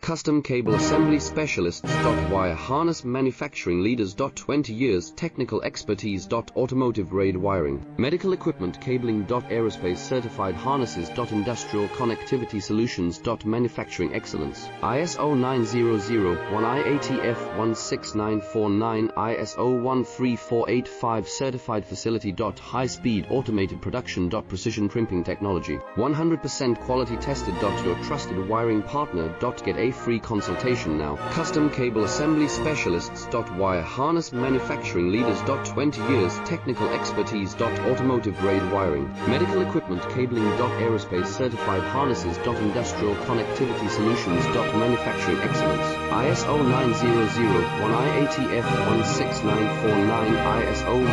Custom Cable Assembly Specialists. Wire Harness Manufacturing Leaders. 20 years Technical Expertise. Automotive grade wiring, medical equipment cabling. Aerospace certified harnesses. Industrial connectivity solutions. Manufacturing excellence. ISO 9001 IATF 16949 ISO 13485 certified facility. High speed automated production. Precision crimping technology, 100% quality tested. Your trusted wiring partner. Get a free consultation now. Custom Cable Assembly Specialists. Wire Harness Manufacturing Leaders. 20 years Technical Expertise. Automotive grade wiring, medical equipment cabling. Aerospace certified harnesses. Industrial connectivity solutions. Manufacturing excellence. ISO 9001 IATF 16949 ISO